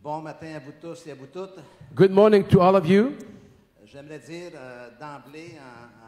Bon matin à vous tous et à vous toutes. Good morning to all of you. J'aimerais dire d'emblée,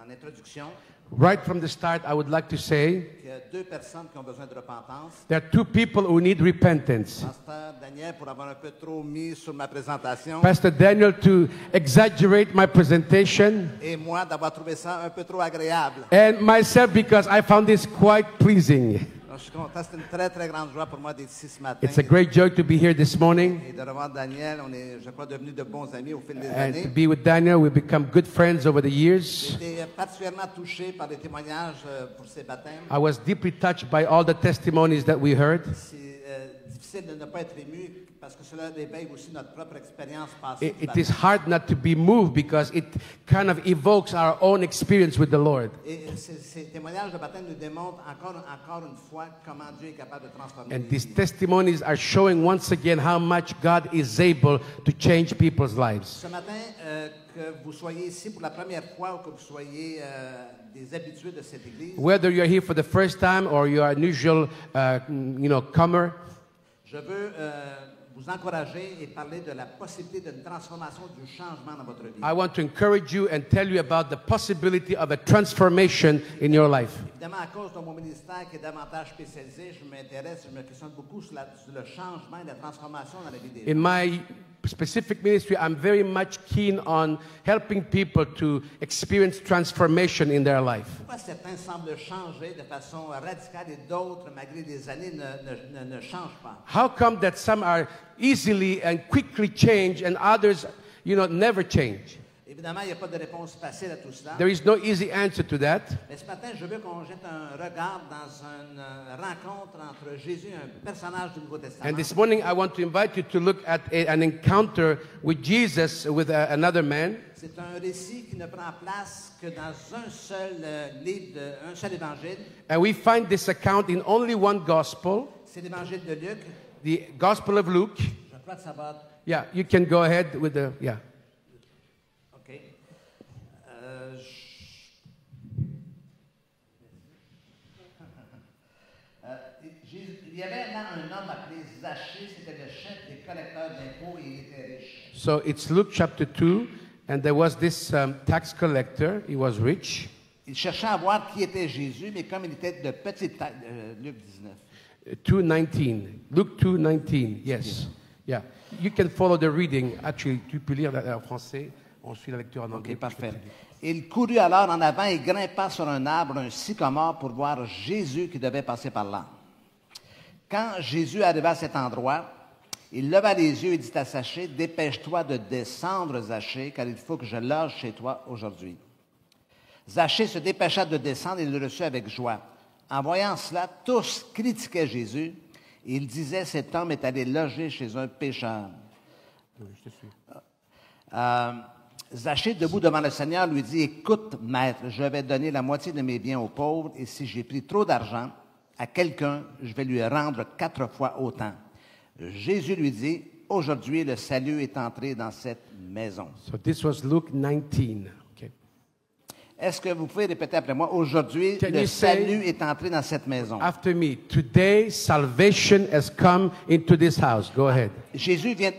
en introduction, Right from the start, I would like to say qu'il y a deux personnes qui ont besoin de repentance. there are two people who need repentance. Pasteur Daniel, pour avoir un peu trop mis sur ma présentation, Pastor Daniel to exaggerate my presentation, et moi d'avoir trouvé ça un peu trop agréable. and myself because I found this quite pleasing. Alors, je suis content, c'est une très très grande joie pour moi d'être ici ce matin. It's a great joy to be here this morning Et de revoir Daniel, on est, je crois, devenus de bons amis au fil des and to années. be with Daniel. We've become good friends over the years. J'ai été particulièrement touché par les témoignages pour ces baptêmes. I was deeply touched by all the testimonies that we heard. C'est difficile de ne pas être ému parce que cela réveille aussi notre propre expérience passée. du It is baptême. hard not to be moved because it kind of evokes our own experience with the Lord. Et ces témoignages de baptême nous démontrent encore une fois comment Dieu est capable de transformer And les these vies. testimonies are showing once again how much God is able to change people's lives. Ce matin, que vous soyez ici pour la première fois ou que vous soyez des habitués de cette église, Whether you're here for the first time or you're an unusual, comer, je veux vous encourager et parler de la possibilité d'une transformation, du changement dans votre vie. I want to encourage you and tell you about the possibility of a transformation in your life. Évidemment, à cause de mon ministère qui est davantage spécialisé, je me questionne beaucoup sur le changement et la transformation dans la vie des gens. In my specific ministry, I'm very much keen on helping people to experience transformation in their life. Pourquoi certains semblent changer de façon radicale et d'autres, malgré des années, ne changent pas? How come that some are easily and quickly changed and others, never change? Évidemment, il n'y a pas de réponse facile à tout cela. There is no easy answer to that. Mais ce matin, je veux qu'on jette un regard dans une rencontre entre Jésus et un personnage du Nouveau Testament. And this morning, I want to invite you to look at an encounter with Jesus with another man. C'est un récit qui ne prend place que dans un seul livre, un seul évangile. And we find this account in only one gospel, C'est l'évangile de Luc. the Gospel of Luke. Je crois que ça va. Yeah, you can go ahead with the, yeah. OK. Il y avait là un homme appelé Zachée, c'était le chef des collecteurs d'impôts et il était riche. So it's Luke chapter 2, and there was this tax collector. He was rich. Il cherchait à voir qui était Jésus, mais comme il était de petite taille, Luc 19. 2:19. Luke 2:19. Yes. Yeah. You can follow the reading. Actually, tu peux lire en français. On suit la lecture en anglais. OK, parfait. Il courut alors en avant et grimpa sur un arbre, un sycomore, pour voir Jésus qui devait passer par là. Quand Jésus arriva à cet endroit, il leva les yeux et dit à Zachée, « Dépêche-toi de descendre, Zachée, car il faut que je loge chez toi aujourd'hui. » Zachée se dépêcha de descendre et le reçut avec joie. En voyant cela, tous critiquaient Jésus. Et ils disaient, « Cet homme est allé loger chez un pécheur. » Zachée, debout devant le Seigneur, lui dit, « Écoute, maître, je vais donner la moitié de mes biens aux pauvres, et si j'ai pris trop d'argent à quelqu'un, je vais lui rendre 4 fois autant. » Jésus lui dit, « Aujourd'hui, le salut est entré dans cette maison. So this was Luke 19. Okay. » Est-ce que vous pouvez répéter après moi, « Aujourd'hui, Can le you say- salut est entré dans cette maison. » After me, today salvation has come into this house. Go ahead. Jésus vient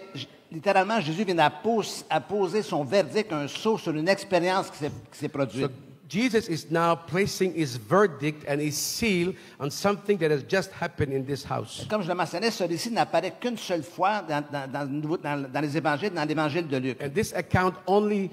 à poser son verdict, un sceau sur une expérience qui s'est produite. So Jesus is now placing his verdict and his seal on something that has just happened in this house. Comme je le mentionnais, ce récit n'apparaît qu'une seule fois dans les évangiles, dans l'évangile de Luc. And this account only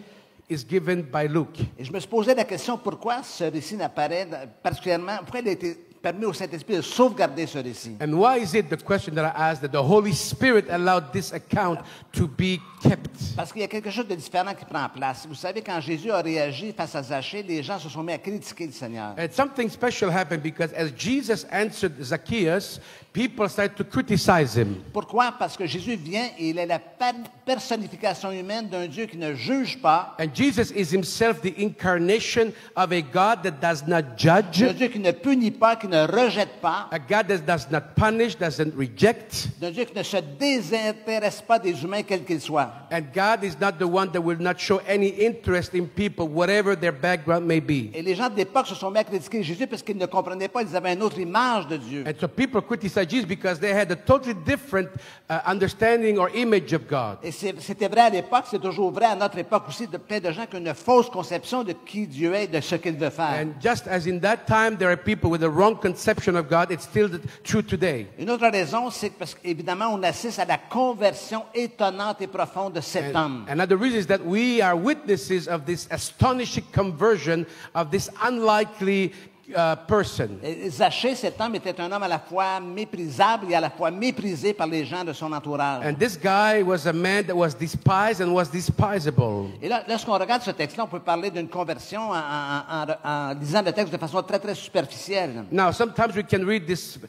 is given by Luke. Et je me suis posé la question pourquoi ce récit n'apparaît particulièrement, pourquoi il a été permis au Saint-Esprit de sauvegarder ce récit. And why is it, the question that I asked, that the Holy Spirit allowed this account to be kept? Parce qu'il y a quelque chose de différent qui prend place. Vous savez, quand Jésus a réagi face à Zachée, les gens se sont mis à critiquer le Seigneur. And something special happened because as Jesus answered Zacchaeus, people started to criticize him. Pourquoi? Parce que Jésus vient et il est la personnification humaine d'un Dieu qui ne juge pas, And Jesus is himself the incarnation of a God that does not d'un judge, Dieu qui ne punit pas, qui qui ne rejette pas, a God that does not punish, doesn't reject, d'un Dieu qui ne se désintéresse pas des humains, quels qu'ils soient. and God is not the one that will not show any interest in people, whatever their background may be. Et les gens de l'époque se sont mis à critiquer Jésus parce qu'ils ne comprenaient pas, ils avaient une autre image de Dieu. And so people criticize Jesus because they had a totally different understanding or image of God. Et c'était vrai à l'époque, c'est toujours vrai à notre époque aussi, de plein de gens qui ont une fausse conception de qui Dieu est, de ce qu'il veut faire. And just as in that time there are people with a wrong conception of God, it's still true today. Une autre raison, c'est parce qu'évidemment, on assiste à la conversion étonnante et profonde de cet homme. Another reason is that we are witnesses of this astonishing conversion of this unlikely person. Et Zachée, cet homme, était un homme à la fois méprisable et à la fois méprisé par les gens de son entourage. And this guy was a man that was despised and was despisable. Et là, lorsqu'on regarde ce texte-là, on peut parler d'une conversion en lisant le texte de façon très, très superficielle. Now, sometimes we can read this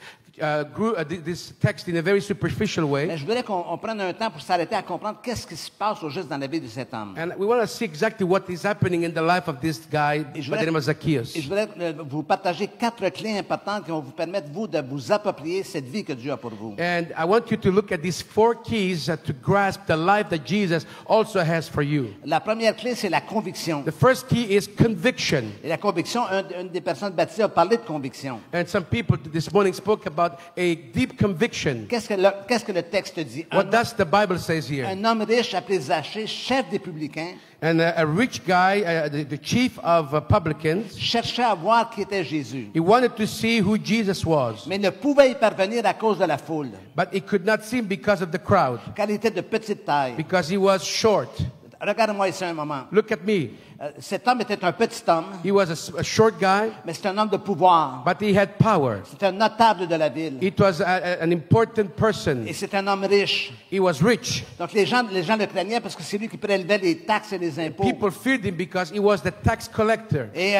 text in a very superficial way. Mais je voudrais qu'on prenne un temps pour s'arrêter à comprendre qu'est-ce qui se passe au juste dans la vie de cet homme. And we want to see exactly what is happening in the life of this guy by the name of Zacchaeus. Et je voudrais vous partager 4 clés importantes qui vont vous permettre, vous, de vous approprier cette vie que Dieu a pour vous. And I want you to look at these 4 keys to grasp the life that Jesus also has for you. La première clé, c'est la conviction. The first key is conviction. Et la conviction, une des personnes baptisées a parlé de conviction. And some people this morning spoke about a deep conviction. Qu'est-ce que le texte dit? What does the Bible says here? Un homme riche appelé Zachée, chef des publicains, And a rich guy, the chief of publicans, cherchait à voir qui était Jésus, he wanted to see who Jesus was, mais ne pouvait y parvenir à cause de la foule, but he could not see him because of the crowd, car il était de petite taille. because he was short. Regarde-moi ici un moment. Look at me. Cet homme était un petit homme, He was a short guy, mais c'est un homme de pouvoir. but he had power. C'est un notable de la ville. It was an important person. Et c'est un homme riche. He was rich. Donc les gens le craignaient parce que c'est lui qui prélevait les taxes et les impôts. People feared him because he was the tax collector. Et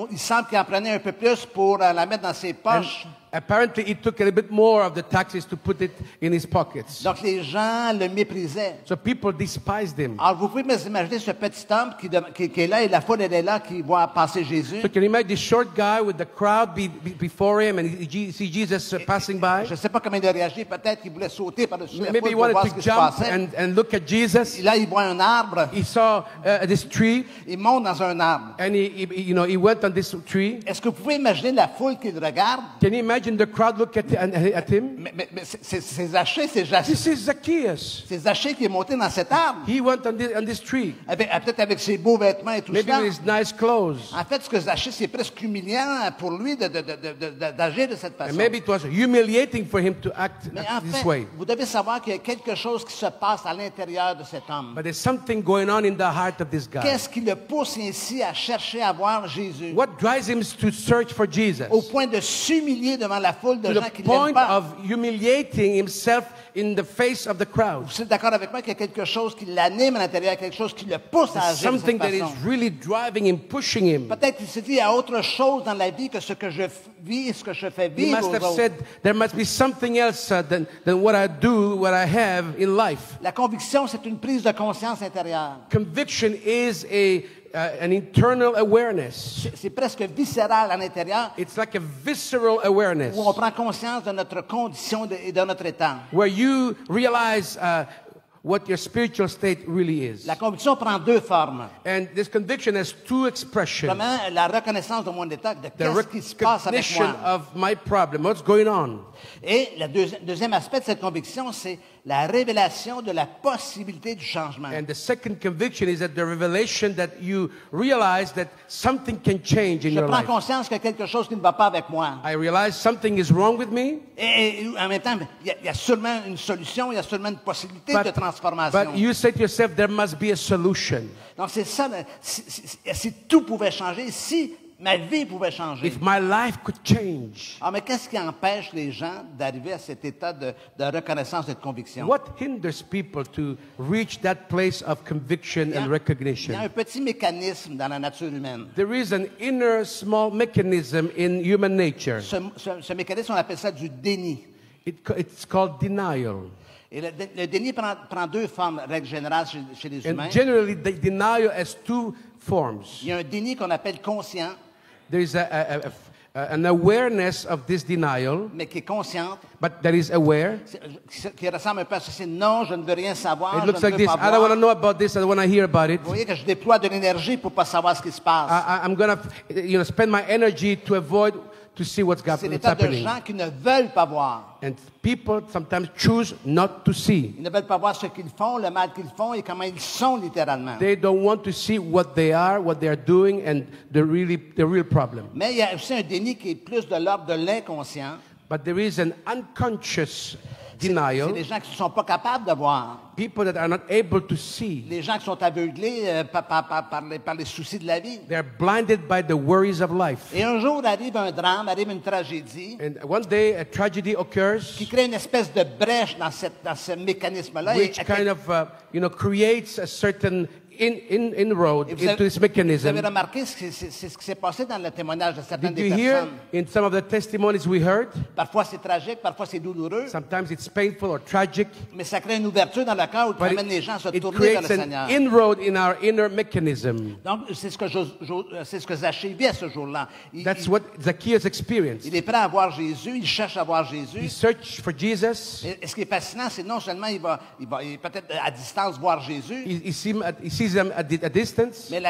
il semble qu'il en prenait un peu plus pour la mettre dans ses poches. Apparently, he took a little bit more of the taxes to put it in his pockets. Donc les gens le méprisaient. So people despised him. Alors vous pouvez imaginer ce petit homme qui est là et la foule elle est là qui voit passer Jésus. So can you imagine this short guy with the crowd before him and he see Jesus passing by? Je ne sais pas comment il a réagi. Peut-être qu'il voulait sauter par-dessus la Maybe foule he pour voir wanted ce to qui se jump passait. and look at Jesus. Et là, il voit un arbre. He saw this tree Il monte dans un arbre. and he went on this tree. Est-ce que vous pouvez imaginer la foule qui le regarde? Can you imagine the crowd look at him? Mais c'est Zachée, c'est This is Zacchaeus. Zachée qui est monté dans cet arbre. He went on this tree. Peut-être avec ses beaux vêtements et tout Maybe ça. with his nice clothes. En fait, ce que Zachée, c'est presque humiliant pour lui d'agir de cette façon. And maybe it was humiliating for him to act Mais en this fait, way. vous devez savoir qu'il y a quelque chose qui se passe à l'intérieur de cet homme. But there's something going on in the heart of this guy. Qu'est-ce qui le pousse ainsi à chercher à voir Jésus? What drives him to search for Jesus? Au point de s'humilier devant la foule de To gens the qui ne l'aiment point pas. of humiliating himself in the face of the crowd. Vous êtes d'accord avec moi qu'il y a quelque chose qui l'anime à l'intérieur, quelque chose qui le pousse à agir de Something cette that is façon. really driving him, pushing him. Peut-être qu'il s'est dit, il y a autre chose dans la vie que ce que je vis et ce que je fais He vivre must aux have autres. said, there must be something else than what I do, what I have in life. La conviction, c'est une prise de conscience intérieure. Conviction is an internal awareness. C'est presque viscéral à l'intérieur, It's like a visceral awareness où on prend conscience de notre condition et de notre état. where you realize what your spiritual state really is. La conviction prend 2 formes. And this conviction has 2 expressions. Premièrement, la reconnaissance de mon état, de The qu'est-ce qui se passe avec recognition moi. of my problem, what's going on. Et le deuxième aspect de cette conviction, c'est la révélation de la possibilité du changement. And the second conviction is that the revelation that you realize that something can change in Je your prends life. conscience qu'il y a quelque chose qui ne va pas avec moi. I realize something is wrong with me, Et en même temps, il y a sûrement une solution, il y a sûrement une possibilité de transformation. but you say to yourself, there must be a solution. Donc c'est ça, si tout pouvait changer, si ma vie pouvait changer. If my life could change, Ah, mais qu'est-ce qui empêche les gens d'arriver à cet état de reconnaissance et de conviction? what hinders people to reach that place of conviction and Il y a recognition? un petit mécanisme dans la nature humaine. There is an inner small mechanism in human nature. Ce mécanisme, on appelle ça du déni. It's called denial. Et le déni prend 2 formes, règle générale, chez les humains. And generally, the denial has 2 forms. Il y a un déni qu'on appelle conscient. There is an awareness of this denial, mais qui est consciente, but that is aware. qui ressemble un peu à ceci. Non, je ne veux rien savoir, It je looks ne like veux this. pas I don't want to voir. know about this. I don't want to hear about it. Vous voyez que je déploie de l'énergie pour ne pas savoir ce qui se passe. I'm going to spend my energy to avoid to see what's C'est l'état de happening. gens qui ne veulent pas voir. And people sometimes choose not to see. Ils ne veulent pas voir ce qu'ils font, le mal qu'ils font et comment ils sont littéralement. They don't want to see what they are doing, and the real problem. Mais il y a aussi un déni qui est plus de l'ordre de l'inconscient. But there is an unconscious C'est denial. les gens qui ne sont pas capables de voir. People that are not able to see. Les gens qui sont aveuglés par les soucis de la vie. They're blinded by the worries of life. Et un jour arrive un drame, arrive une tragédie And one day a tragedy occurs, qui crée une espèce de brèche dans ce mécanisme-là. which kind of creates a certain inroad Et vous into this avez mechanism. remarqué, c'est ce qui s'est passé dans le témoignage de certaines Did des you hear personnes. in some of the testimonies we heard? Parfois c'est tragique, parfois c'est douloureux, Sometimes it's painful or tragic, mais ça crée une ouverture dans le cœur où ça but amène les gens à se it tourner vers le creates an Seigneur. inroad in our inner mechanism. Donc c'est ce que Zachée vit à ce jour-là. That's what Zacchaeus experienced. Il est prêt à voir Jésus, il cherche à voir He Jésus. searched for Jesus. Et ce qui est fascinant, c'est non seulement il va peut-être à distance voir Jésus, He sees him at a distance. mais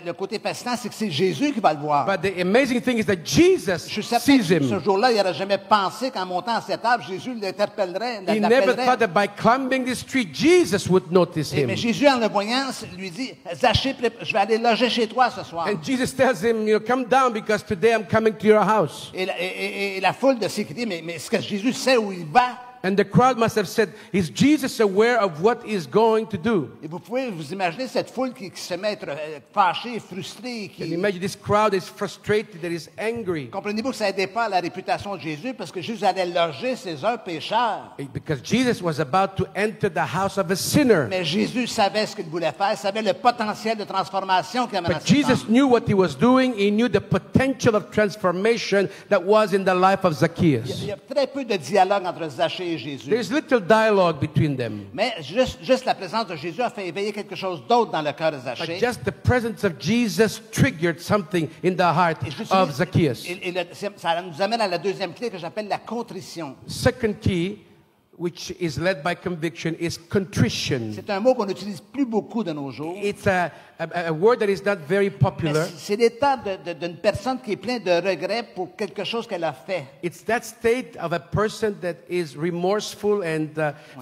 le côté fascinant, c'est que c'est Jésus qui va le voir. But the amazing thing is that Jesus Je suis certain sees que ce him. jour-là, il n'aurait jamais pensé qu'en montant à cette table, Jésus l'interpellerait. He never thought that by climbing this tree, Jesus would notice him. Mais Jésus, en le voyant, lui dit, Zachée, je vais aller loger chez toi ce soir. And Jesus tells him, come down because today I'm coming to your house. Et la foule de s'écrier, mais est-ce que Jésus sait où il va? And the crowd must have said, is Jesus aware of what he's going to do? Et vous pouvez vous imaginer cette foule qui se met à être fâchée, frustrée. And imagine this crowd is frustrated, that is angry. Comprenez-vous que ça n'aidait pas à la réputation de Jésus parce que Jésus allait loger ces heures pécheurs. Because Jesus was about to enter the house of a sinner. Mais Jésus savait ce qu'il voulait faire, savait le potentiel de transformation qu'il amène à But cet Jesus homme. knew what he was doing. He knew the potential of transformation that was in the life of Il Zacchaeus. y a très peu de dialogue entre Zachée et Jésus. There's little dialogue between them. Mais juste la présence de Jésus a fait éveiller quelque chose d'autre dans le cœur de But Zachée. just the presence of Jesus triggered something in the heart Et je suis- of Zacchaeus. Ça nous amène à la deuxième clé que j'appelle la contrition. Second key, which is led by conviction, is contrition. C'est un mot qu'on n'utilise plus beaucoup de nos jours. It's a word that is not very Mais popular. c'est l'état d'une personne qui est pleine de regrets pour quelque chose qu'elle a fait. It's that state of a person that is remorseful and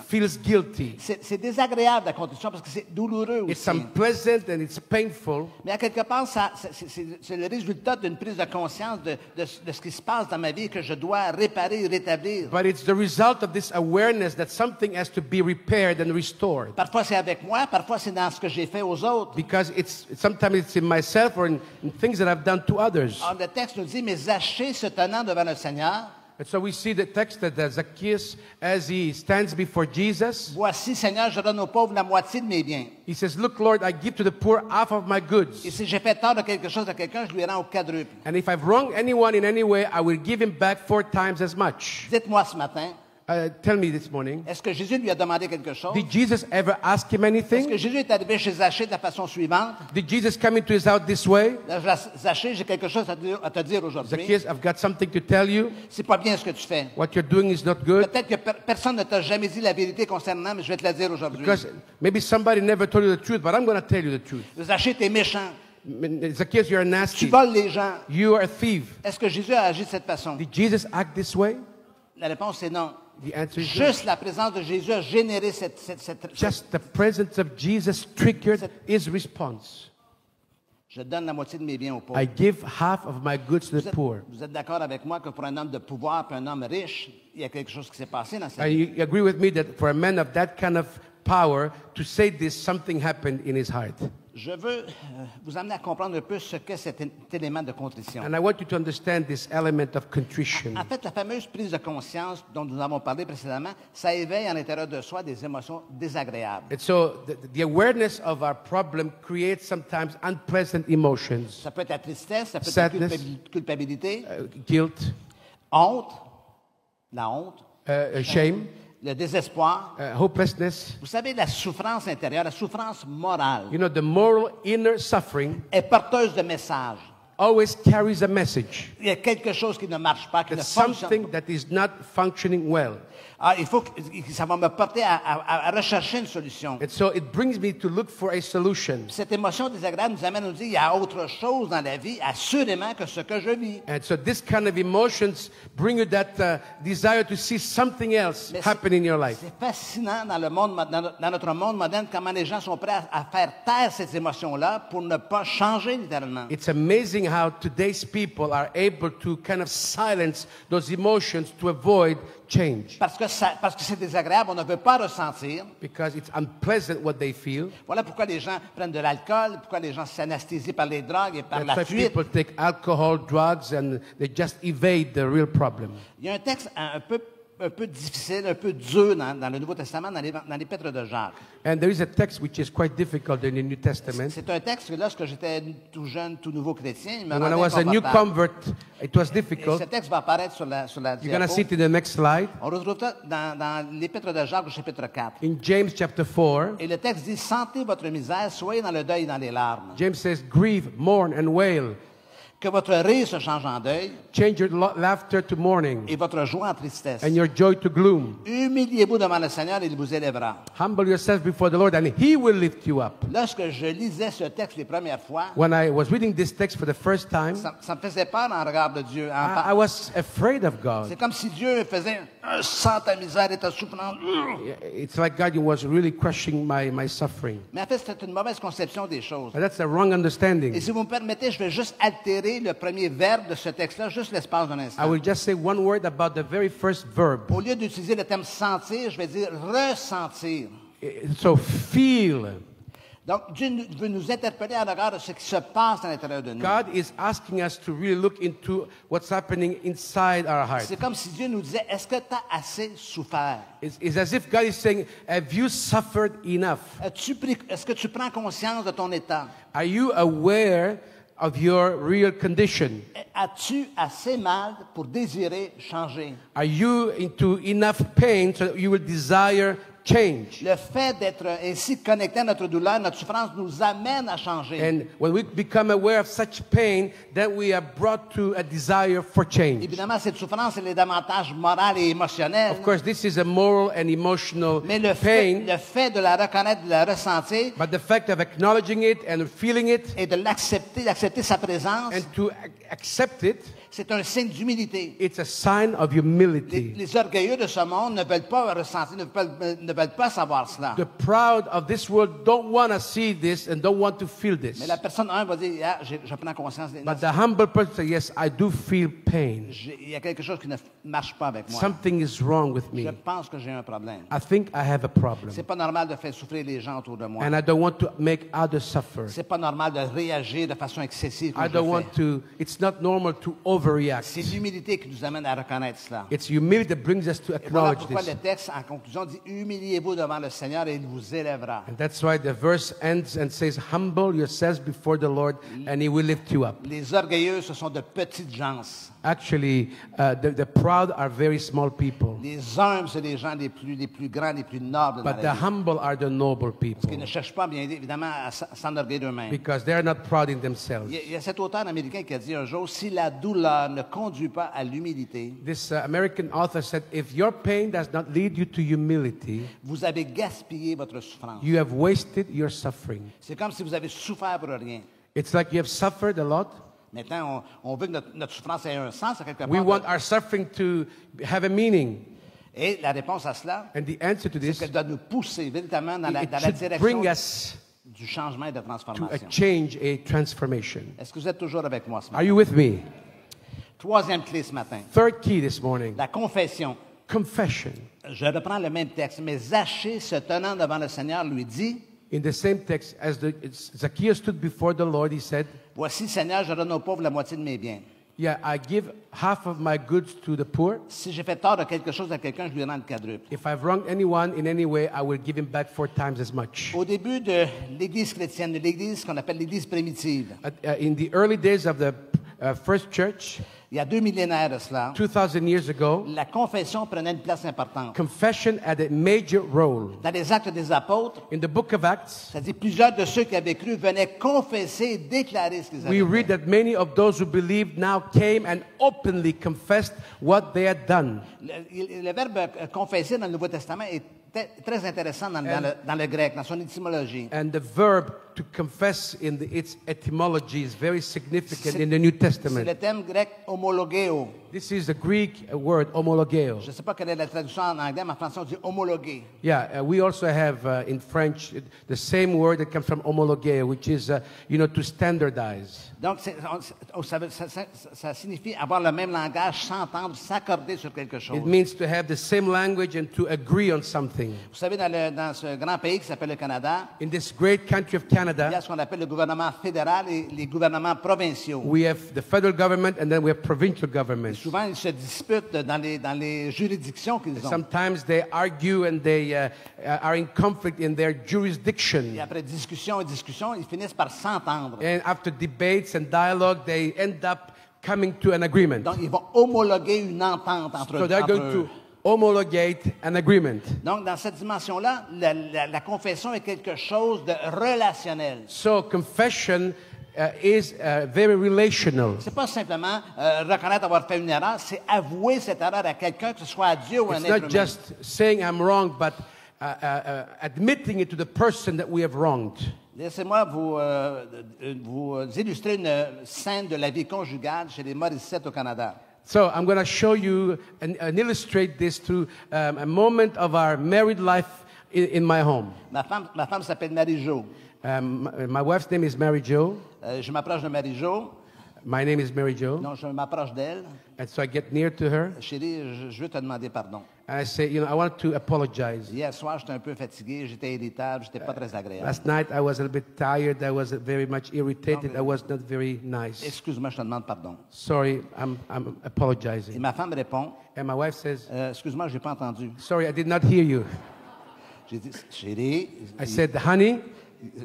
feels guilty. C'est désagréable la contrition parce que c'est douloureux It's aussi. unpleasant and it's painful. Mais à quelque part, c'est le résultat d'une prise de conscience de ce qui se passe dans ma vie et que je dois réparer et rétablir. But it's the result of this awareness that something has to be repaired and restored. Parfois c'est avec moi, parfois c'est dans ce que j'ai fait aux autres. Because sometimes it's in myself or in things that I've done to others. Alors le texte nous dit, mais Zachée se tenant devant le Seigneur, And so we see the text that Zacchaeus, as he stands before Jesus, voici Seigneur, je donne aux pauvres la moitié de mes biens. he says, look, Lord, I give to the poor half of my Et goods. si j'ai fait tort de quelque chose à quelqu'un, je lui rends au quadruple. And if I've wronged anyone in any way, I will give him back 4 times as much. Dites-moi ce matin, Tell me this morning, est-ce que Jésus lui a demandé quelque chose? did Jesus ever ask him Est-ce que anything? Jésus est arrivé chez Zachée de la façon suivante? Did Jesus come into his house this way? Zachée, j'ai quelque chose à te dire aujourd'hui. Zacchaeus, I've got something to tell you. C'est pas bien ce que tu fais. What you're doing is not good. Peut-être que personne ne t'a jamais dit la vérité concernant, mais je vais te la dire aujourd'hui. Because maybe somebody never told you the truth, but I'm going to tell you the truth. Zachée, t'es méchant. Zacchaeus, you're Tu nasty. voles les gens. You are a thief. Est-ce que Jésus a agi de cette façon? Did Jesus act this way? La réponse est non. The answer is no. Juste la présence de Jésus a généré Just the presence of Jesus triggered his response. Je donne la moitié de mes biens aux pauvres. I give half of my goods to the poor. Vous êtes d'accord avec moi que pour un homme de pouvoir et un homme riche, il y a quelque chose qui s'est passé dans sa And vie. you agree with me that for a man of that kind of power to say this, something happened in his heart. Je veux vous amener à comprendre un peu ce qu'est cet élément de contrition. And I want you to understand this element of contrition. En fait, la fameuse prise de conscience dont nous avons parlé précédemment, ça éveille à l'intérieur de soi des émotions désagréables. And so the awareness of our problem creates sometimes unpleasant emotions. Ça peut être la tristesse, ça peut être Sadness. la culpabilité, Guilt, honte, la honte, shame, le désespoir. hopelessness. Vous savez, la souffrance intérieure, la souffrance morale, You know, the moral inner suffering est porteuse de messages. always carries a message. Il y a quelque chose qui ne marche pas, qui ne There's fonctionne something pas. that is not functioning well. Il faut que ça va me porter à rechercher une solution. And so it brings me to look for a solution. Cette émotion désagréable nous amène à nous dire, il y a autre chose dans la vie, assurément, que ce que je vis. And so this kind of emotions bring you that desire to see something else Mais happen in your life. C'est fascinant dans le monde, dans notre monde moderne, comment les gens sont prêts à faire taire ces émotions-là pour ne pas changer littéralement. It's amazing how today's people are able to kind of silence those emotions to avoid change. Parce que c'est désagréable, on ne veut pas ressentir. Because it's unpleasant what they feel. Voilà pourquoi les gens prennent de l'alcool, pourquoi les gens s'anesthésient par les drogues et par That's la why fuite. people take alcohol, drugs, and they just evade the real problem. Il y a un texte un peu difficile, un peu dur dans le Nouveau Testament, dans l'Épître de Jacques. And there is a text which is quite difficult in the New Testament. C'est un texte que lorsque j'étais tout jeune, tout nouveau chrétien, il me And when I rendait was a new inconfortable. convert, it was Et difficult. ce texte va apparaître sur la You're going to see it diapo. in the next slide. On retrouve ça dans l'Épître de Jacques au chapitre 4. In James chapter 4, Et le texte dit, sentez votre misère, soyez dans le deuil et dans les larmes. James says, grieve, mourn, and wail. Que votre rire se change en deuil Change your laughter to mourning et votre joie en tristesse. and your joy to gloom. Humiliez-vous devant le Seigneur et il vous élèvera. Humble yourself before the Lord and He will lift you up. Lorsque je lisais ce texte les premières fois, When I was reading this text for the first time, ça me faisait peur en regard de Dieu. I was afraid of God. C'est comme si Dieu faisait sens ta misère et ta souffrance. It's like God was really crushing my suffering. Mais en fait, c'est une mauvaise conception des choses. But that's a wrong Et understanding. si vous me permettez, je vais juste altérer le premier verbe de ce texte-là, juste l'espace d'un I instant. will just say one word about the very first verb. Au lieu d'utiliser le terme sentir, je vais dire ressentir. So feel. Donc, Dieu veut nous interpeller en regard de ce qui se passe à l'intérieur de nous. God is asking us to really look into what's happening inside our heart. C'est comme si Dieu nous disait, est-ce que tu as assez souffert? It's as if God is saying, have you suffered enough? Est-ce que tu prends conscience de ton état? Are you aware of your real condition? As-tu assez mal pour désirer changer? Are you into enough pain so that you will desire change? Le fait d'être ainsi connecté à notre douleur, notre souffrance nous amène à changer. And when we become aware of such pain, then we are brought to a desire for change. Évidemment, cette souffrance, elle est davantage morale et émotionnelle. Of course, this is a moral and emotional Mais le pain, fait de la reconnaître, de la ressentir but the fact of acknowledging it and feeling it et de l'accepter, d'accepter sa présence, and to accept it, c'est un signe d'humilité. it's a sign of Les, humility. les orgueilleux de ce monde ne veulent pas ressentir, ne veulent pas savoir cela. The proud of this world don't want to see this and don't want to feel this. Mais la personne 1 va dire, ah, je prends conscience. But the humble person says, yes, I do feel pain. Il y a quelque chose qui ne marche pas avec moi. Something is wrong with Je me. pense que j'ai un problème. I think I have a problem. C'est pas normal de faire souffrir les gens autour de moi. And I don't want to make others suffer. C'est pas normal de réagir de façon excessive comme I je don't le want fais. to, it's not normal to overreact. C'est l'humilité qui nous amène à reconnaître cela. It's humility that brings us to Et voilà acknowledge pourquoi this. le texte, en conclusion, dit « Humiliez-vous devant le Seigneur et il vous élèvera. And that's why the verse ends and says, humble yourselves before the Lord and He will lift you up. » Les orgueilleux, ce sont de petites gens. Actually, the proud are very small people, Les humbles, c'est les gens les plus grands, les plus nobles dans but the la vie. humble are the noble Qui people ne cherchent pas, bien évidemment, à s'enorgueillir d'eux-mêmes. because they are not proud in themselves. Il y a cet auteur américain qui a dit un jour, si la douleur ne conduit pas à l'humilité, This American author said, if your pain does not lead you to humility, vous avez gaspillé votre souffrance. you have wasted your suffering. C'est comme si vous avez souffert pour rien. It's like you have suffered a lot. Maintenant, on veut que notre souffrance ait un sens à quelque We part. want our suffering to have a meaning. Et la réponse à cela, And the answer to c'est this, qu'elle doit nous pousser véritablement dans la it should direction bring us du changement et de la to a transformation. change, a transformation. Est-ce que vous êtes toujours avec moi ce Are matin? you with me? Troisième clé ce matin, Third key this morning, la confession. confession. Je reprends le même texte. Mais Zachée, se tenant devant le Seigneur, lui dit, In the same text, as Zacchaeus stood before the Lord, he said, Voici, Seigneur, je donne aux pauvres la moitié de mes biens. yeah, I give half of my goods to the poor. Si j'ai fait tort de quelque chose à quelqu'un, je lui rends le quadruple. If I've wronged anyone in any way, I will give him back 4 times as much. Au début de l'Église chrétienne, de l'Église qu'on appelle l'Église primitive, In the early days of the First Church, il y a 2 millénaires de cela, 2,000 years ago, la confession prenait une place importante. confession had a major role. Dans les Actes des Apôtres, In the book of Acts, c'est-à-dire plusieurs de ceux qui avaient cru venaient confesser et déclarer ce qu'ils avaient we fait. read that many of those who believed now came and openly confessed what they had done. Le verbe confesser dans le Nouveau Testament est très intéressant dans le grec, dans son étymologie. And the verb to confess in its etymology is very significant in the New C'est Testament. le terme grec homologeo. This is the Greek word homologeo. Je ne sais pas quelle est la traduction en anglais, mais en français on dit homologuer. Yeah, we also have in French the same word that comes from homologeo, which is, to standardize. Donc, ça signifie avoir le même langage, s'entendre, s'accorder sur quelque chose. It means to have the same language and to agree on something. Vous savez, dans ce grand pays qui s'appelle le Canada, In this great country of il y a Canada, ce qu'on appelle le gouvernement fédéral et les gouvernements provinciaux. we have the federal government and then we have provincial governments. Souvent, ils se disputent dans les juridictions qu'ils ont. Sometimes they argue and they are in conflict in their Et jurisdiction. après discussion et discussion, ils finissent par s'entendre. And after debates and dialogue, they end up coming to an agreement. Donc, ils vont homologuer une entente entre, So they're entre going eux. to homologate an agreement. Donc, dans cette dimension-là, la confession est quelque chose de relationnel. So confession is very relational. C'est pas simplement reconnaître avoir fait une erreur, c'est avouer cette erreur à quelqu'un, que ce soit à Dieu ou à un It's être not humain. just saying I'm wrong, but admitting it to the person that we have wronged. Laissez-moi vous illustrer une scène de la vie conjugale chez les Morissette au Canada. So I'm going to show you and illustrate this through a moment of our married life in my home. Ma femme s'appelle Marie-Jo. My wife's name is Mary Jo. Je m'approche de Marie-Jo. My name is Mary Jo. Non, je m'approche d'elle. And so I get near to her Chérie, je veux te demander pardon. and I say, I want to apologize. Hier soir, j'étais un peu fatigué, j'étais irritable, j'étais pas très agréable. Last night I was a little bit tired. I was very much irritated. I was not very nice. Excuse-moi, je te demande pardon. Sorry, I'm Et apologizing. ma femme répond, And my wife says, excuse-moi, j'ai pas entendu. sorry, I did not hear you. J'ai dit, chérie, I said, honey,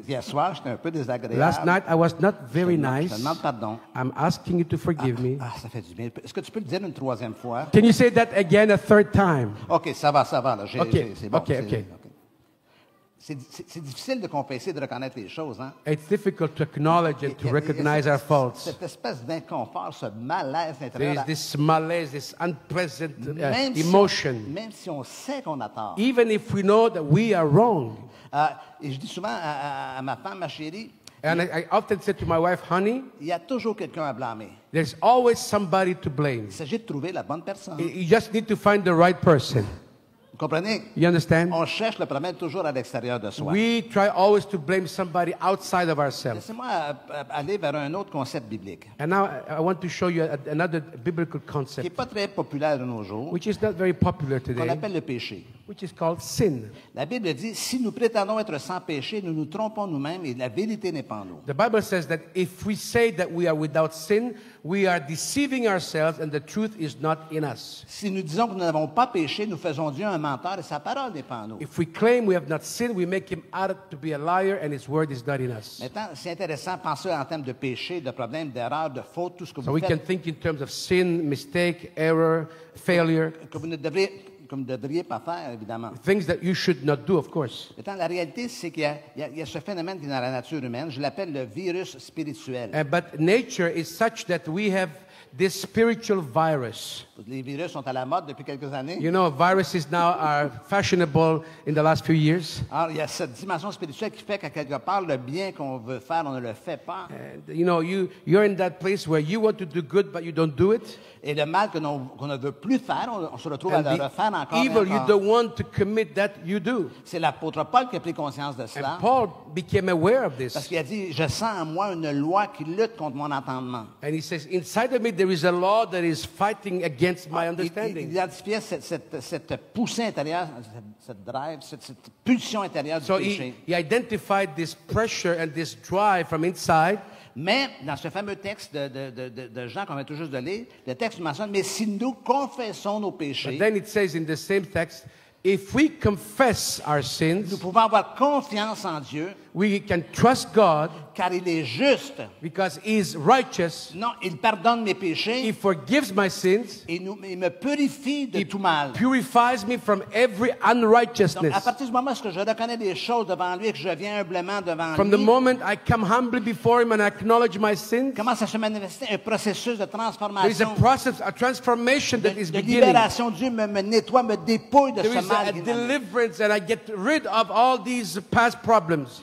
hier soir, j'étais un peu désagréable. last night I was not very Je nice. te demande pardon. I'm asking you to forgive me. Ah, ça fait du bien. Est-ce que tu peux le dire une troisième fois? Can you say that again a third time? OK, ça va, là. OK, C'est bon. OK, OK. C'est difficile de confesser, de reconnaître les choses, hein? It's difficult to acknowledge and to recognize our faults. Cette espèce d'inconfort, ce malaise There intérieur. is this malaise, this unpleasant Même si emotion. même si on sait qu'on a tort. Even if we know that we are wrong. Et je dis souvent à ma femme, ma chérie, And I often say to my wife, honey, il y a toujours quelqu'un à blâmer. there's always somebody to blame. Il s'agit de trouver la bonne personne. You just need to find the right person. Vous comprenez? You understand? On cherche le problème toujours à l'extérieur de soi. We try always to blame somebody outside of ourselves. Laissez-moi aller vers un autre concept biblique And now I want to show you another biblical qui n'est concept, pas très populaire de nos jours, which is not very popular qu'on today, appelle le péché. which is called sin. La Bible dit, si nous prétendons être sans péché, nous nous trompons nous-mêmes et la vérité n'est pas en nous. The Bible says that if we say that we are without sin, we are deceiving ourselves and the truth is not in us. Si nous disons que nous n'avons pas péché, nous faisons Dieu un menteur et sa parole n'est pas en nous. If we claim we have not sinned, we make him out to be a liar and his word is not in us. Maintenant, c'est intéressant de penser en termes de péché, de problème, d'erreur, de faute, tout ce que So vous we can faites, think in terms of sin, mistake, error, failure, que vous ne devriez pas faire, évidemment. things that you should not do, of course. Maintenant, la réalité, c'est qu'il y a ce phénomène qui est dans la nature humaine, je l'appelle le virus spirituel. But nature is such that we have this spiritual virus. Les virus sont à la mode depuis quelques années. You know, viruses now are fashionable in the last few years. Alors, il y a cette dimension spirituelle qui fait qu'à quelque part, le bien qu'on veut faire, on ne le fait pas. And, you know, you're in that place where you want to do good, but you don't do it. Et le mal qu'on ne veut plus faire, on se retrouve And à le the refaire encore et evil you encore. don't want to commit, that you do. C'est l'apôtre Paul qui a pris conscience de And cela. Paul became aware of Parce this. qu'il a dit, je sens en moi une loi qui lutte contre mon entendement. And he says, inside of me, there is a law that is fighting against my Il understanding. identifiait cette poussée intérieure, cette drive, cette pulsion intérieure du So péché. he identified this pressure and this drive from inside. Mais dans ce fameux texte de Jean qu'on vient tout juste de lire, le texte mentionne, mais si nous confessons nos But péchés, then it says in the same text, if we confess our nous sins, pouvons avoir confiance en Dieu we can trust God car il est juste. because He is righteous. Non, il pardonne mes péchés He forgives my sins. et il me purifie de He tout mal. purifies me from every Donc, à unrighteousness. partir du moment où je reconnais des choses devant lui et que je viens humblement devant From the lui, moment I come humbly before Him and acknowledge my sins, commence à se manifester un processus de there is a transformation, process, a transformation that is de beginning. libération. Dieu me nettoie, me dépouille de There ce is mal. a qui est dans moi. deliverance and I get rid of all these past problems.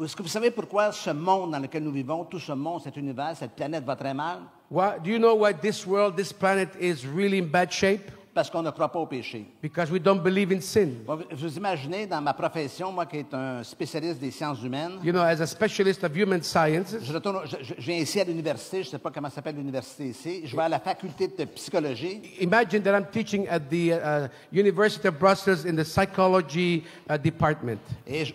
Est-ce que vous savez pourquoi ce monde dans lequel nous vivons, tout ce monde, cet univers, cette planète va très mal? Do you know why this world, this planet is really in bad shape? Parce qu'on ne croit pas au péché. Because we don't believe in sin. Vous imaginez, dans ma profession, moi qui est un spécialiste des sciences humaines, You know, as a specialist of human sciences, je viens ici à l'université, je ne sais pas comment s'appelle l'université ici, je vais à la faculté de psychologie, imagine that I'm teaching at the University of Brussels in the psychology department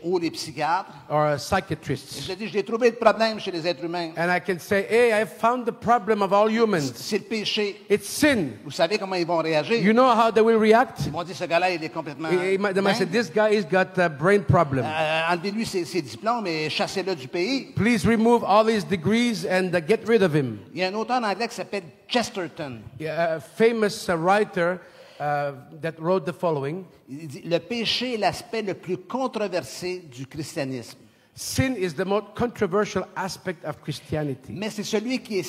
ou les psychiatres. or Et psychiatrists. je dis, j'ai trouvé le problème chez les êtres humains. And I can say, hey, I found the problem of all humans. C'est le péché. It's sin. Vous savez comment ils vont réagir? You know how they will react? Ils vont dire, ce gars-là, il est complètement They might say, dingue. this guy has got a brain problem. Enlevez-lui ses diplômes et chassez-le du pays. Please remove all his degrees and get rid of him. Il y a un auteur anglais qui s'appelle Chesterton. A famous writer that wrote the following. Il dit, le péché est l'aspect le plus controversé du christianisme. Sin is the most controversial aspect of Christianity. Mais c'est celui qui est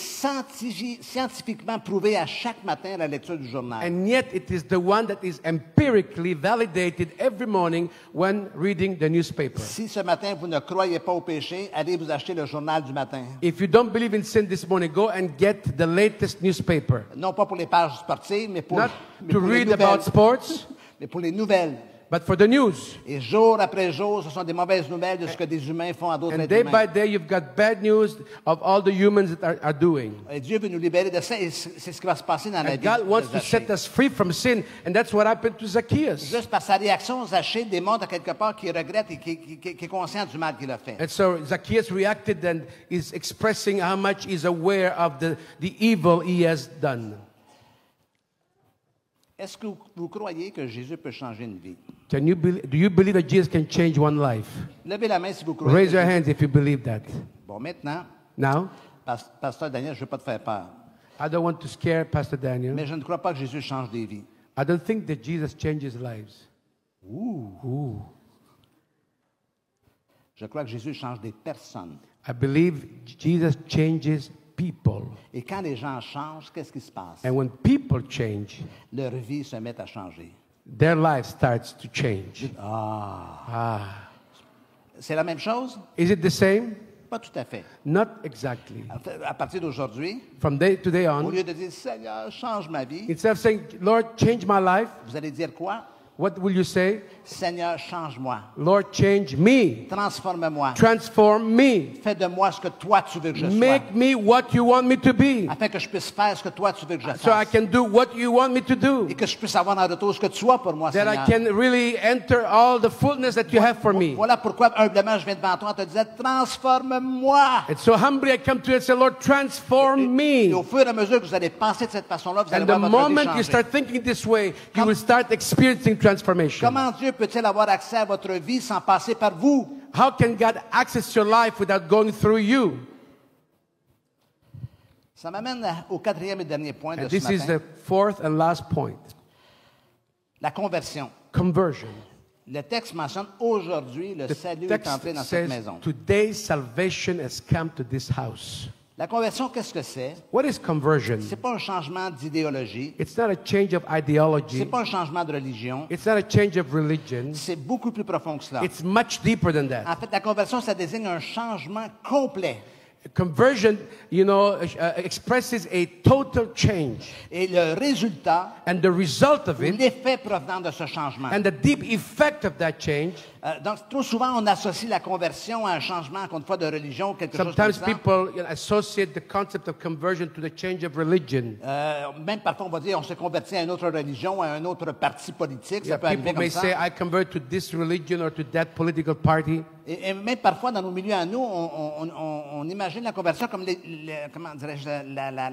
scientifiquement prouvé à chaque matin à la lecture du journal. And yet it is the one that is empirically validated every morning when reading the newspaper. Si ce matin vous ne croyez pas au péché, allez vous acheter le journal du matin. If you don't believe in sin this morning, go and get the latest newspaper. Non pas pour les pages sportives, mais pour, Not mais to pour les read nouvelles. about sports, Mais pour les nouvelles. but for the news. Et jour après jour, ce sont des mauvaises nouvelles de ce que des humains font à d'autres And êtres day humains. by day, you've got bad news of all the humans that are doing. Et Dieu veut nous libérer de ça et c'est ce qui va se passer dans la And vie God de wants to Zaché. set us free from sin, and that's what happened to Zacchaeus. Juste par sa réaction, Zaché démontre à quelque part qu'il regrette et qu'il est conscient du mal qu'il a fait. And so Zacchaeus reacted and is expressing how much he's aware of the evil he has done. Est-ce que vous croyez que Jésus peut changer une vie? Do you believe that Jesus can change one life? Levez la main si vous croyez. Raise que your Jésus- hands if you believe that. Bon, maintenant, Now, Pasteur Daniel, je ne veux pas te faire peur, I don't want to scare Pastor Daniel. mais je ne crois pas que Jésus change des vies. I don't think that Jesus changes lives. Je crois que Jésus change des personnes. I believe Jesus changes people. Et quand les gens changent, qu'est-ce qui se passe? And when people change, Leur vie se met à changer. their life starts to change. C'est la même chose? Is it the same? Pas tout à fait. Not exactly. À partir d'aujourd'hui, From day to day au on, lieu de dire Seigneur, change ma vie, instead of saying, Lord, change my life, vous allez dire quoi? what will you say? Seigneur, change-moi. Lord, change me. Transforme-moi. Transform me. Fais de moi ce que toi tu veux que je sois. Make me what you want me to be. Afin que je puisse faire ce que toi tu veux que je So I fasse. can do what you want me to do. Et que je puisse avoir en retour ce que tu sois pour moi, That I Seigneur. can really enter all the fullness that you have for me. Voilà pourquoi, humblement, je viens devant toi en te disant, transforme-moi. And so humbly I come to you and say, Lord, transform Et me. au fur et à mesure que vous allez penser de cette façon-là, vous allez And the voir votre vie moment you changer. start thinking this way, you will start experiencing transformation. Comment Dieu peut-il avoir accès à votre vie sans passer par vous? How can God access your life without going through you? Ça m'amène au quatrième et dernier point de And ce this is matin. the fourth and last point. La conversion. Conversion. Le texte mentionne aujourd'hui le The salut est entré text dans cette says, maison. today's salvation has come to this house. La conversion, qu'est-ce que c'est? What is conversion? C'est pas un changement d'idéologie. It's not a change of C'est ideology. pas un changement de religion. It's not a change of religion. C'est beaucoup plus profond que cela. It's much deeper than En that. fait, la conversion, ça désigne un changement complet. Conversion, expresses a total change. Et le résultat, And the result of it, l'effet provenant de ce changement. and the deep effect of that change, Donc, trop souvent, on associe la conversion à un changement, encore une fois, de religion, quelque chose comme sometimes ça. people associate the concept of conversion to the change of religion. Même parfois, on va dire, on se convertit à une autre religion, à un autre parti politique. Ça Yeah, peut arriver people comme may ça. say, I convert to this religion or to that political party. Et même parfois, dans nos milieux à nous, on imagine la conversion comme comment dirais-je,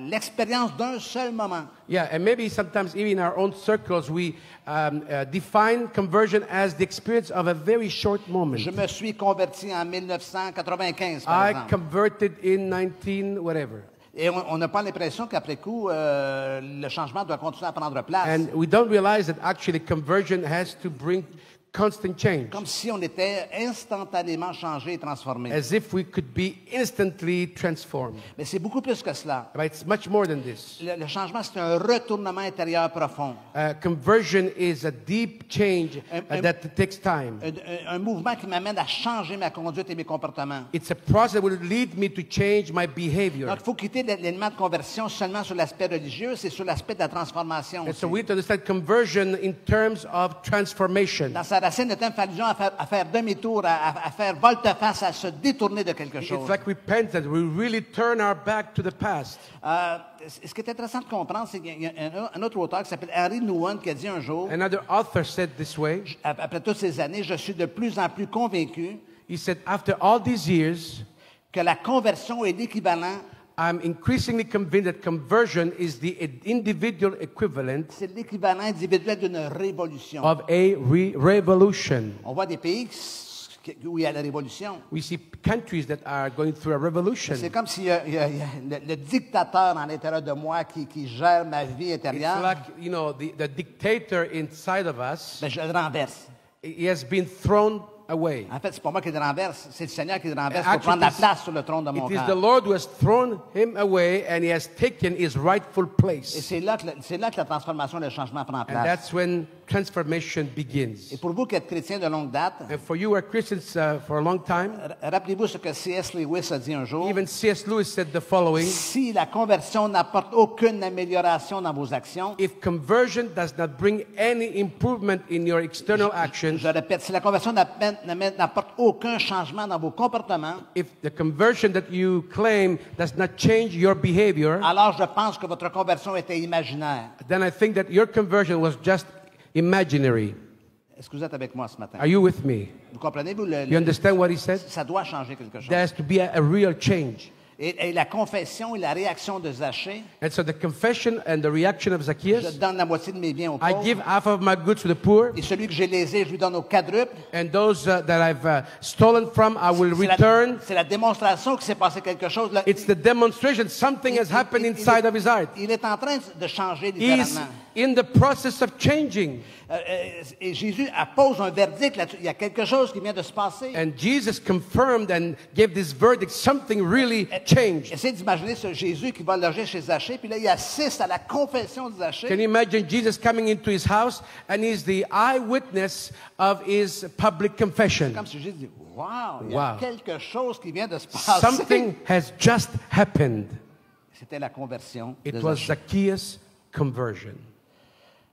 l'expérience d'un seul moment. Yeah, and maybe sometimes even in our own circles, we define conversion as the experience of a very short moment. Je me suis converti en 1995, par I exemple. converted in 19 whatever. Et on n'a pas l'impression qu'après coup, le changement doit continuer à prendre place. And we don't realize that actually conversion has to bring constant change. Comme si on était instantanément changé et transformé. As if we could be instantly transformed. Mais c'est beaucoup plus que cela. But it's much more than this. Le changement, c'est un retournement intérieur profond. Conversion is a deep change that takes time. Un mouvement qui m'amène à changer ma conduite et mes comportements. It's a process that will lead me to change my behavior. Donc, il faut quitter l'élément de conversion seulement sur l'aspect religieux, c'est sur l'aspect de la transformation And aussi. so we need to understand conversion in terms of transformation. Dans sa racine, le terme fait allusion à faire demi-tour, à faire volte-face, à se détourner de quelque chose. It's like repentance. We really turn our back to the past. Ce qui est intéressant de comprendre, c'est qu'il y a un autre auteur qui s'appelle Henry Nouwen qui a dit un jour, Another author said this way. après toutes ces années, je suis de plus en plus convaincu He said, after all these years, que la conversion est l'équivalent, I'm increasingly convinced that conversion is the individual equivalent c'est l'équivalent individuel d'une révolution. of a revolution. On voit des pays où il y a la révolution. We see countries that are going through a revolution. C'est comme s'il y a le dictateur à l'intérieur de moi qui gère ma vie It's intérieure. like, you know, the dictator inside of us, Ben, je le renverse. he has been thrown away. En fait, c'est pas moi qui le renverse, c'est le Seigneur qui le renverse Actually, pour prendre la place sur le trône de mon It is the cœur. Lord who has thrown him away and he has taken his rightful Et place. c'est là que la transformation, le changement prend And place. that's when transformation begins. Et pour vous qui êtes chrétiens de longue date, And for you who are Christians for a long time, rappelez-vous ce que C.S. Lewis a dit un jour. even C.S. Lewis said the following: Si la conversion n'apporte aucune amélioration dans vos actions, if conversion does not bring any improvement in your external actions, je répète, si la conversion n'apporte aucun changement dans vos comportements, if the conversion that you claim does not change your behavior, alors je pense que votre conversion était imaginaire. then I think that your conversion was just imaginary. Est-ce que vous êtes avec moi ce matin? Are you with me? Vous comprenez-vous? You understand what he said? Ça doit changer quelque chose. There has to be a real change. Et la confession et la réaction de Zachée, And so the confession and the reaction of je Zacchaeus, donne la moitié de mes biens aux I pauvres. give half of my goods to the poor, Et celui que j'ai lésé, je lui donne au quadruple. and those that I've stolen from, I will return. C'est la démonstration qu'il s'est passé quelque chose. Là, It's the demonstration. Something has happened inside of his heart. il est en train de changer He's littéralement. in the process of changing. Et Jésus pose un verdict là-dessus. Il y a quelque chose qui vient de se passer. And Jesus confirmed and gave this verdict. Something really changed. Essayez d'imaginer ce Jésus qui va loger chez Zachée, puis là, il assiste à la confession de Zachée. Can you imagine Jesus coming into his house and he's the eyewitness of his public confession? Comme si Jésus dit, wow, il y a Wow. quelque chose qui vient de se passer. Something has just happened. C'était la conversion It de was Zachée. Zacchaeus' conversion.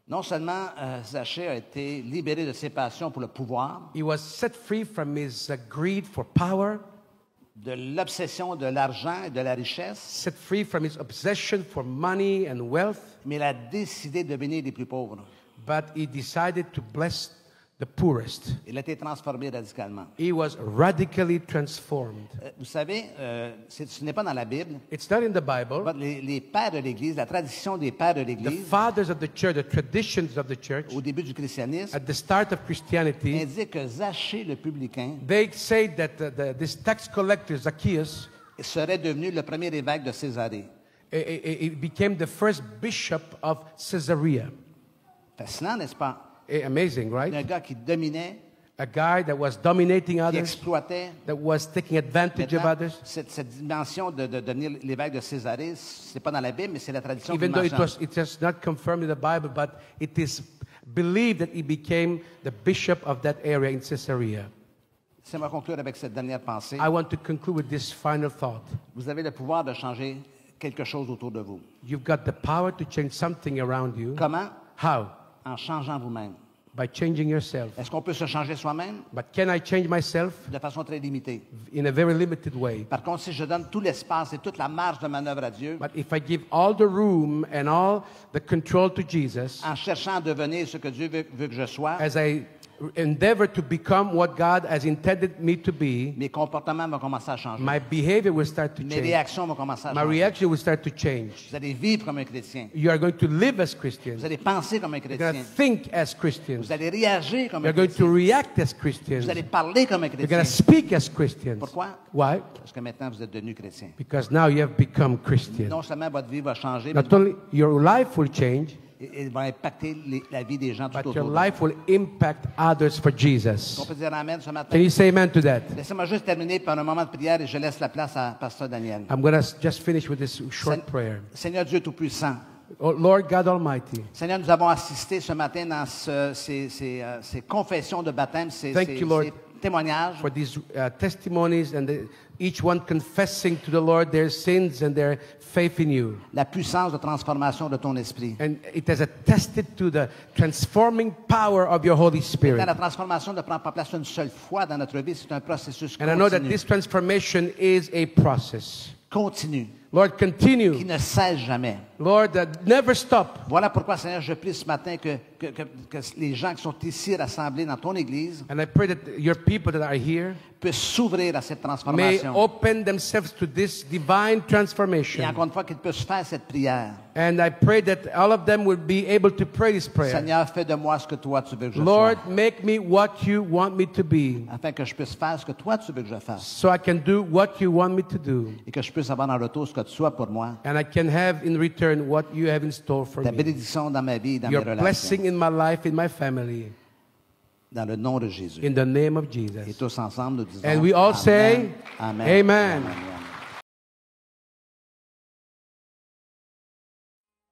Non seulement Zachée a été libéré de ses passions pour le pouvoir, He was set free from his greed for power, de l'obsession de l'argent et de la richesse, set free from his obsession for money and wealth, mais il a décidé de bénir les plus pauvres. but he decided to bless the poorest. Il a été transformé radicalement. He was radically transformed. Vous savez, ce n'est pas dans la Bible. It's not in the Bible. Les pères de l'Église, la tradition des pères de The l'Église, fathers of the church, the traditions of the church, au début du christianisme, at the start of Christianity, indique que Zachée le publicain they say that this tax collector, Zacchaeus, serait devenu le premier évêque de Césarée. he became the first bishop of Caesarea. Fascinant, n'est-ce pas? Amazing, Un right? gars qui dominait, A guy that was dominating qui others, exploitait. that was taking advantage of Maintenant, others. cette dimension de devenir l'évêque de Césarée, c'est pas dans la Bible, mais c'est la tradition qui Even though mentionne. it is not confirmed in the Bible, but it is believed that he became the bishop of that area in Caesarea. Laissez-moi conclure avec cette dernière pensée. I want to conclude with this final thought. Vous avez le pouvoir de changer quelque chose autour de vous. You've got the power to change something around you. Comment? How? En changeant vous-même. By changing yourself. Est-ce qu'on peut se changer soi-même? But can I change myself? De façon très limitée. In a very limited way. Par contre, si je donne tout l'espace et toute la marge de manœuvre à Dieu, But if I give all the room and all the control to Jesus, en cherchant à devenir ce que Dieu veut que je sois, as I endeavor to become what God has intended me to be, mes comportements vont commencer à changer. my behavior will start to Mes change. réactions vont commencer à My changer. reaction will start to change. Vous allez vivre comme un chrétien. You are going to live as Christians. Vous allez penser comme un You're going chrétien. to think as Christians. Vous allez réagir comme un You're going to chrétien. react as Christians. Vous allez parler comme un You're going chrétien. to speak as Christians. Pourquoi? Why? Parce que maintenant, vous êtes devenu chrétien. Because now you have become Christian. Non seulement votre vie va changer, mais Not only your life will change, elle va impacter la vie des gens tout but autour your de vous. life will impact others for Jesus. On peut dire Amen ce matin? Can you say amen to that? Laissez-moi juste terminer par un moment de prière et je laisse la place à Pasteur Daniel. I'm going to just finish with this short prayer. Seigneur Dieu Tout-Puissant, Oh, Lord God Almighty, Seigneur, nous avons assisté ce matin dans ces confessions de baptême, ces Thank you, Lord, témoignages. for these testimonies and each one confessing to the Lord their sins and their faith in you. La puissance de transformation de ton esprit. And it has attested to the transforming power of your Holy Quand Spirit. la transformation ne prend pas place une seule fois dans notre vie, c'est un processus And I know that continu. this transformation is a process. Continu, Lord, qui continue. ne cesse jamais. Lord, never stop. Voilà pourquoi, Seigneur, je prie ce matin que les gens qui sont ici rassemblés dans ton Église And I pray that your people that are here puissent s'ouvrir à cette may transformation. open themselves to this divine Et transformation. encore une fois, qu'ils puissent faire cette prière. And I pray that all of them will be able to pray this prayer. Seigneur, fais de moi ce que toi tu veux que je Lord, sois. make me what you want me to be, Afin que je puisse faire ce que toi tu veux que je fasse. so I can do what you want me to do. Et que je puisse avoir en retour ce que tu sois pour moi. And I can have in return what you have in store for Ta me. bénédiction dans ma vie et dans mes Your relations. blessing in my life, in my family, Dans le nom de Jésus. in the name of Et Jesus. tous ensemble, nous disons And we all say, Amen. Amen. Amen.